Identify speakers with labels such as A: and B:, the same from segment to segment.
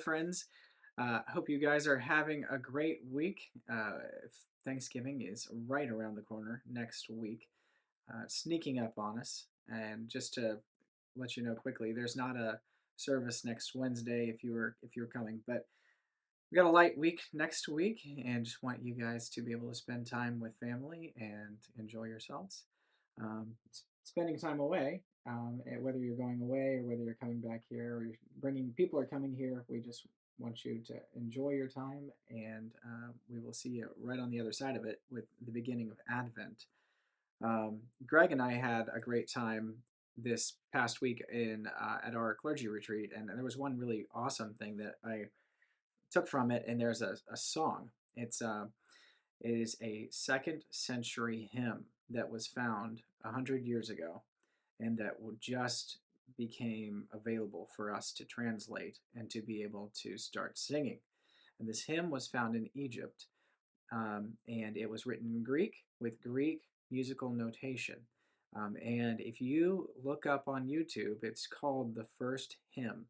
A: friends. I hope you guys are having a great week. Thanksgiving is right around the corner next week, sneaking up on us. And just to let you know quickly, there's not a service next Wednesday if you're coming, but we got a light week next week, and just want you guys to be able to spend time with family and enjoy yourselves. Spending time away, whether you're going away or whether you're coming back here or you're bringing people are coming here, we just want you to enjoy your time, and we will see you right on the other side of it with the beginning of Advent. Greg and I had a great time this past week in at our clergy retreat, and there was one really awesome thing that I took from it, and there's a song. It is a second century hymn that was found 100 years ago, and that just became available for us to translate and to be able to start singing. And this hymn was found in Egypt, and it was written in Greek with Greek musical notation. And if you look up on YouTube, it's called The First Hymn.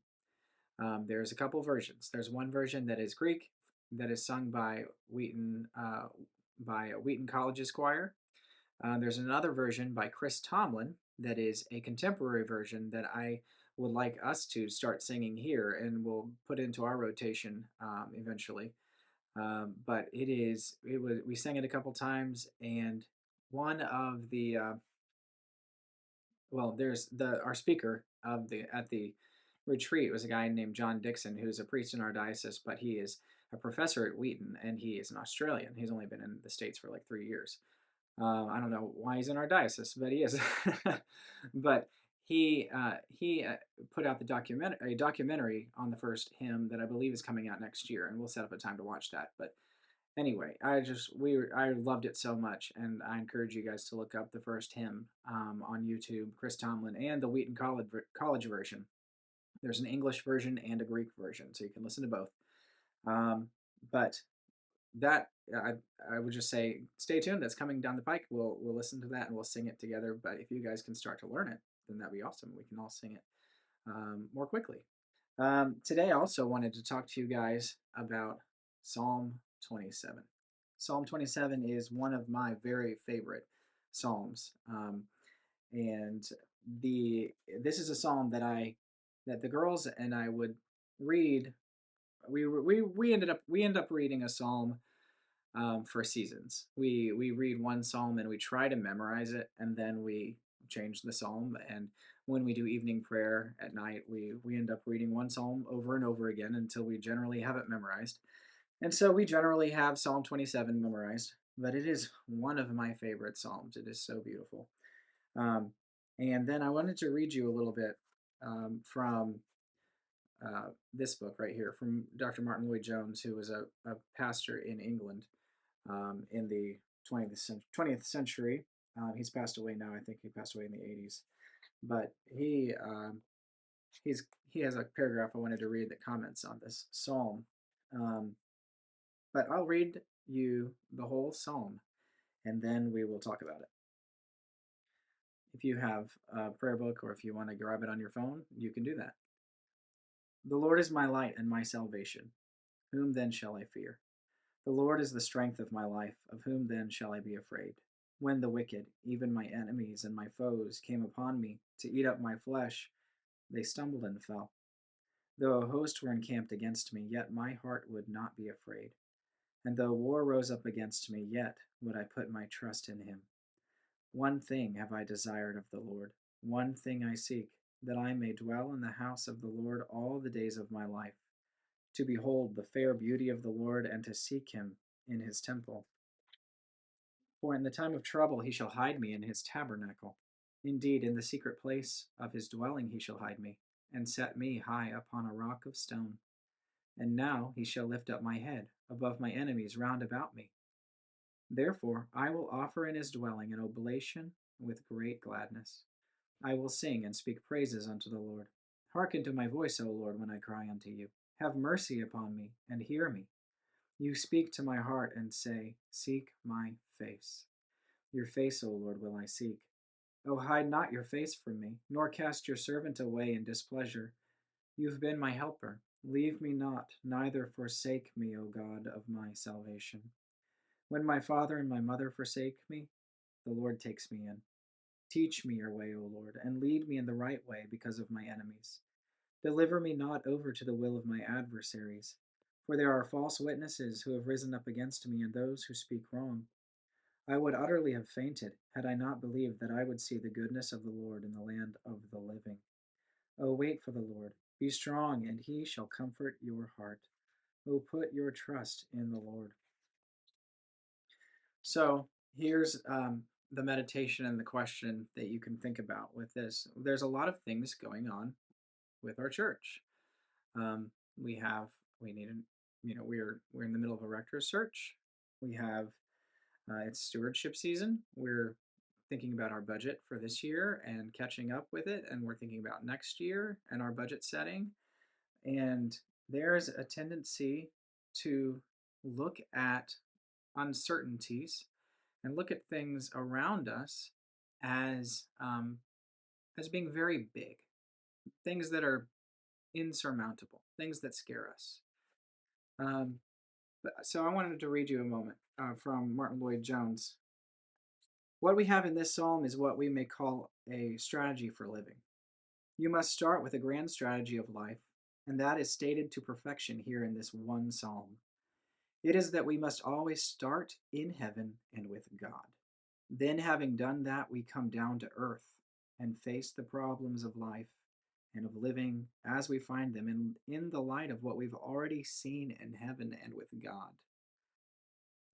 A: There's a couple versions. There's one version that is Greek, that is sung by Wheaton College's choir. There's another version by Chris Tomlin that is a contemporary version that I would like us to start singing here, and we'll put into our rotation eventually. But we sang it a couple times, and one of the there's our speaker of the at the retreat was a guy named John Dixon, who's a priest in our diocese, but he is a professor at Wheaton, and he is an Australian. He's only been in the States for like 3 years. I don't know why he's in our diocese, but he is. But he put out a documentary on the first hymn that I believe is coming out next year, and we'll set up a time to watch that. But anyway, I loved it so much, and I encourage you guys to look up the first hymn on YouTube, Chris Tomlin, and the Wheaton College version. There's an English version and a Greek version, so you can listen to both. But that I would just say, stay tuned. That's coming down the pike. We'll listen to that and we'll sing it together. But if you guys can start to learn it, then that'd be awesome. We can all sing it more quickly. Today, I also wanted to talk to you guys about Psalm 27. Psalm 27 is one of my very favorite psalms, and this is a psalm that the girls and I would read. We end up reading a psalm for seasons. We read one psalm and we try to memorize it, and then we change the psalm. And when we do evening prayer at night, we end up reading one psalm over and over again until we generally have it memorized. And so we generally have Psalm 27 memorized, but it is one of my favorite psalms. It is so beautiful. Um, and then I wanted to read you a little bit from this book right here from Dr. Martin Lloyd-Jones, who was a pastor in England in the 20th century. He's passed away now. I think he passed away in the 80s. But he has a paragraph I wanted to read that comments on this psalm. But I'll read you the whole psalm, and then we will talk about it. If you have a prayer book or if you want to grab it on your phone, you can do that. The Lord is my light and my salvation. Whom then shall I fear? The Lord is the strength of my life. Of whom then shall I be afraid? When the wicked, even my enemies and my foes, came upon me to eat up my flesh, they stumbled and fell. Though a host were encamped against me, yet my heart would not be afraid. And though war rose up against me, yet would I put my trust in him. One thing have I desired of the Lord, one thing I seek, that I may dwell in the house of the Lord all the days of my life, to behold the fair beauty of the Lord, and to seek him in his temple. For in the time of trouble he shall hide me in his tabernacle. Indeed, in the secret place of his dwelling he shall hide me, and set me high upon a rock of stone. And now he shall lift up my head above my enemies round about me. Therefore I will offer in his dwelling an oblation with great gladness. I will sing and speak praises unto the Lord. Hearken to my voice, O Lord, when I cry unto you. Have mercy upon me, and hear me. You speak to my heart, and say, Seek my face. Your face, O Lord, will I seek. O hide not your face from me, nor cast your servant away in displeasure. You have been my helper. Leave me not, neither forsake me, O God of my salvation. When my father and my mother forsake me, the Lord takes me in. Teach me your way, O Lord, and lead me in the right way because of my enemies. Deliver me not over to the will of my adversaries, for there are false witnesses who have risen up against me, and those who speak wrong. I would utterly have fainted had I not believed that I would see the goodness of the Lord in the land of the living. O wait for the Lord. Be strong, and he shall comfort your heart. O put your trust in the Lord. So here's the meditation and the question that you can think about with this. There's a lot of things going on with our church. Um, we have we need an, we're in the middle of a rector search. We have it's stewardship season. We're thinking about our budget for this year and catching up with it, and we're thinking about next year and our budget setting. And there's a tendency to look at uncertainties and look at things around us as as being very big, things that are insurmountable, things that scare us. Um, so I wanted to read you a moment from Martin Lloyd-Jones. What we have in this psalm is what we may call a strategy for living. You must start with a grand strategy of life, and that is stated to perfection here in this one psalm. It is that we must always start in heaven and with God. Then, having done that, we come down to earth and face the problems of life and of living as we find them in the light of what we've already seen in heaven and with God.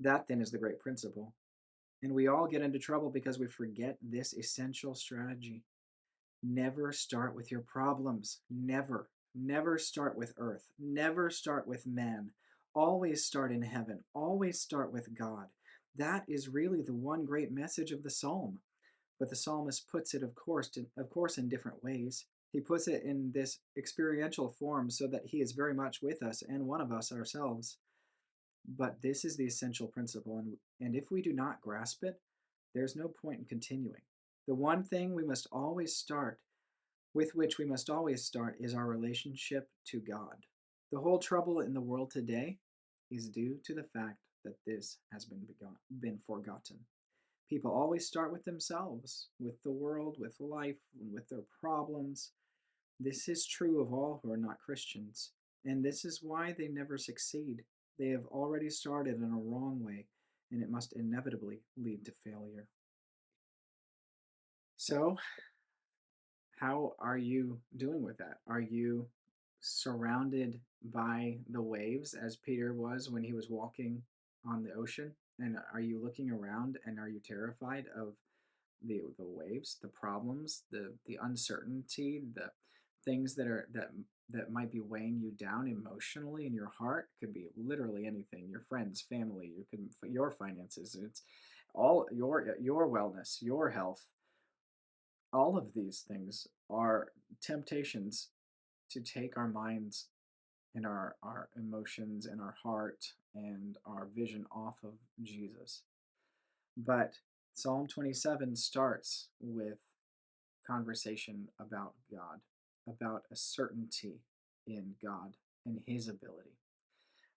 A: That then is the great principle. And we all get into trouble because we forget this essential strategy. Never start with your problems. Never. Never start with earth. Never start with man. Always start in heaven. Always start with God. That is really the one great message of the psalm. But the psalmist puts it, of course, in different ways. He puts it in this experiential form so that he is very much with us and one of us ourselves. But this is the essential principle, and if we do not grasp it, there's no point in continuing. The one thing we must always start, with which we must always start, is our relationship to God. The whole trouble in the world today is due to the fact that this has been forgotten. People always start with themselves, with the world, with life, with their problems. This is true of all who are not Christians, and this is why they never succeed. They have already started in a wrong way, and it must inevitably lead to failure. So, how are you doing with that? Are you surrounded by the waves as Peter was when he was walking on the ocean? And are you looking around and are you terrified of the waves, the problems, the uncertainty, the things that might be weighing you down emotionally in your heart? Could be literally anything: your friends, family, your finances. It's all your wellness, your health. All of these things are temptations to take our minds and our emotions and our heart and our vision off of Jesus. But Psalm 27 starts with conversation about God, about a certainty in God and his ability.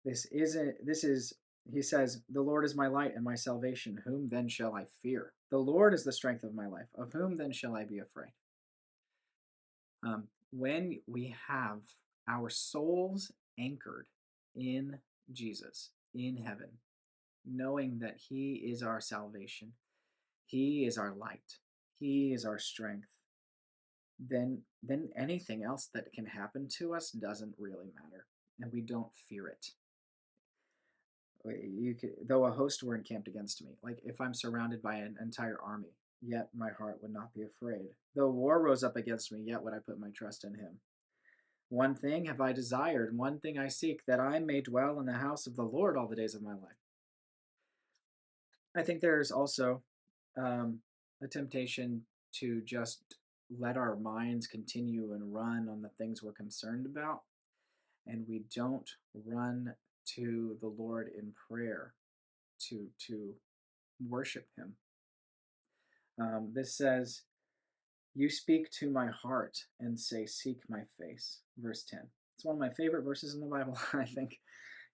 A: He says, the Lord is my light and my salvation. Whom then shall I fear? The Lord is the strength of my life. Of whom then shall I be afraid? When we have our souls anchored in Jesus, in heaven, knowing that he is our salvation, he is our light, he is our strength, then anything else that can happen to us doesn't really matter, and we don't fear it. Though a host were encamped against me, like if I'm surrounded by an entire army, yet my heart would not be afraid. Though war rose up against me, yet would I put my trust in him. One thing have I desired, one thing I seek, that I may dwell in the house of the Lord all the days of my life. I think there's also a temptation to just let our minds continue and run on the things we're concerned about, and we don't run to the Lord in prayer to worship him. This says, you speak to my heart and say, seek my face. Verse 10. It's one of my favorite verses in the Bible, I think.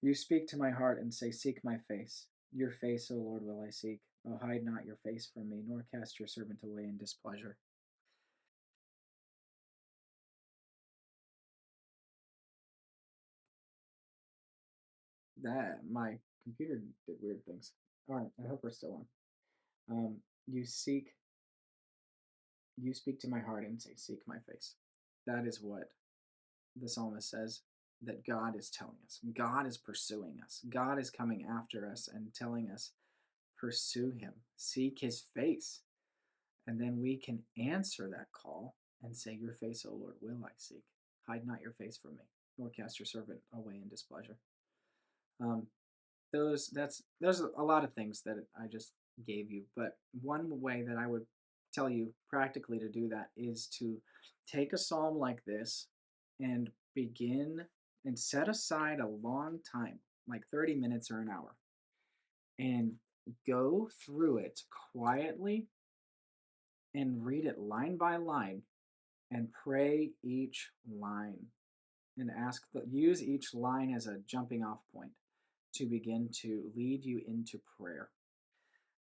A: You speak to my heart and say, seek my face. Your face, O Lord, will I seek. Oh, hide not your face from me, nor cast your servant away in displeasure. That my computer did weird things. All right, I hope we're still on. You seek, you speak to my heart and say, seek my face. That is what the psalmist says that God is telling us. God is pursuing us. God is coming after us and telling us, pursue him, seek his face. And then we can answer that call and say, your face, O Lord, will I seek. Hide not your face from me, nor cast your servant away in displeasure. Um, there's a lot of things that I just gave you, but one way that I would tell you practically to do that is to take a psalm like this and begin and set aside a long time, like 30 minutes or an hour, and go through it quietly and read it line by line and pray each line and use each line as a jumping off point to begin to lead you into prayer.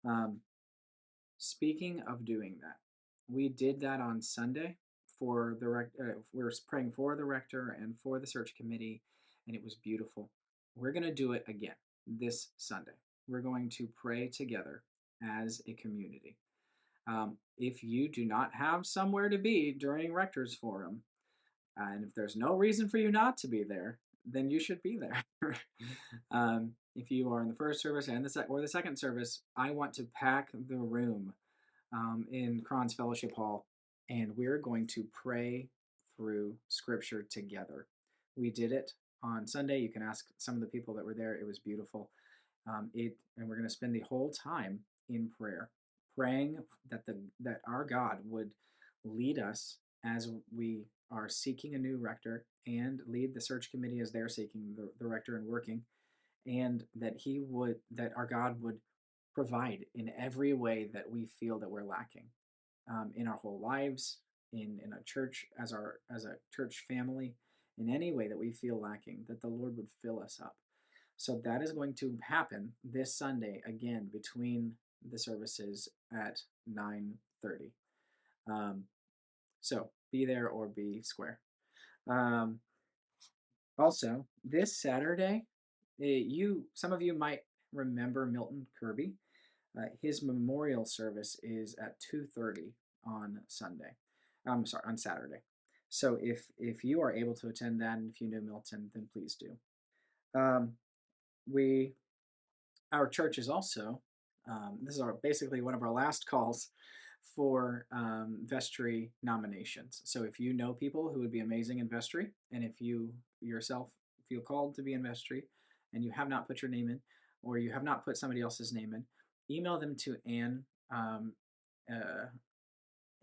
A: Um, Speaking of doing that, we did that on Sunday for the we were praying for the rector and for the search committee, and it was beautiful. We're going to do it again this Sunday. We're going to pray together as a community. If you do not have somewhere to be during Rector's Forum, and if there's no reason for you not to be there, then you should be there. If you are in the first service and the second service, I want to pack the room in Kron's Fellowship Hall, and we're going to pray through Scripture together. We did it on Sunday. You can ask some of the people that were there. It was beautiful. And we're going to spend the whole time in prayer, praying that our God would lead us as we are seeking a new rector, and lead the search committee as they're seeking the rector and working, and that our God would provide in every way that we feel that we're lacking, in our whole lives, in a church, as a church family, in any way that we feel lacking, that the Lord would fill us up. So that is going to happen this Sunday again between the services at 9:30. Um, so be there or be square. Um, Also, this Saturday, some of you might remember Milton Kirby. His memorial service is at 2:30 on Sunday. I'm sorry, on Saturday. So if you are able to attend that, and if you know Milton, then please do. Um, we Our church is also, this is basically one of our last calls for vestry nominations. So if you know people who would be amazing in vestry, and if you yourself feel called to be in vestry and you have not put your name in, or you have not put somebody else's name in, email them to Anne. Uh,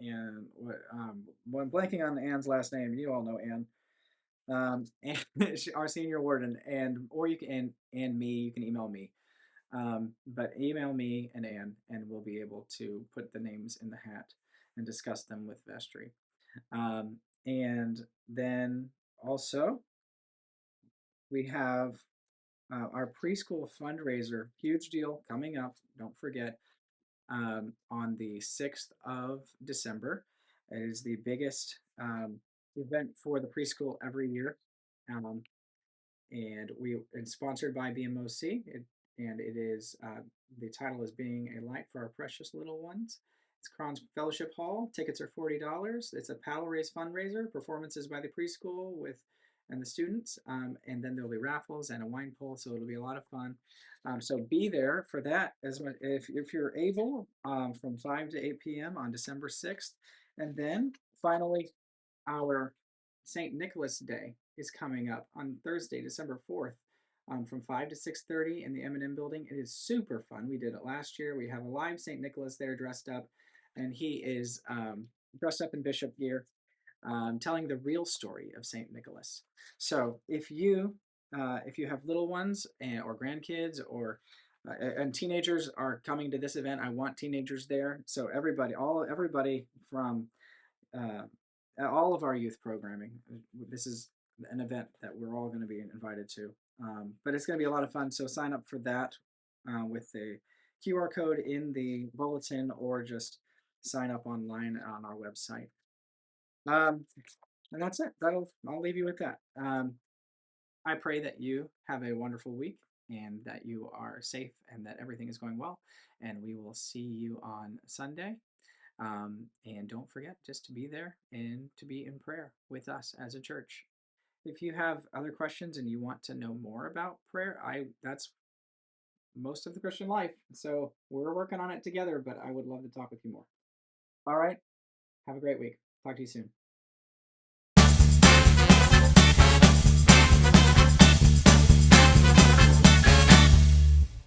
A: and when I'm blanking on Anne's last name, you all know Anne. And our senior warden, or you can and me. You can email me, but email me and Anne, and we'll be able to put the names in the hat and discuss them with vestry. And then also we have our preschool fundraiser, huge deal coming up. Don't forget, on the 6th of December. It is the biggest event for the preschool every year. Um, and it's sponsored by BMOC. And it is the title is Being a Light for Our Precious Little Ones. It's Kron's Fellowship Hall. Tickets are $40. It's a paddle race fundraiser. Performances by the preschool and the students, and then there'll be raffles and a wine pull, so it'll be a lot of fun. So be there for that as much if you're able, from 5 to 8 p.m. on December 6th. And then finally, our St. Nicholas Day is coming up on Thursday, December 4th, from 5 to 6:30 in the M&M building. It is super fun. We did it last year. We have a live St. Nicholas there dressed up, and he is dressed up in bishop gear, telling the real story of St. Nicholas. So if you have little ones or grandkids and teenagers are coming to this event, I want teenagers there. So everybody from uh, all of our youth programming. This is an event that we're all going to be invited to. But it's going to be a lot of fun. So sign up for that with the QR code in the bulletin, or just sign up online on our website. Um, and that's it. I'll leave you with that. I pray that you have a wonderful week and that you are safe and that everything is going well. And we will see you on Sunday. And don't forget just to be there and to be in prayer with us as a church. If you have other questions and you want to know more about prayer, I that's most of the Christian life. So we're working on it together, but I would love to talk with you more. All right. Have a great week. Talk to you soon.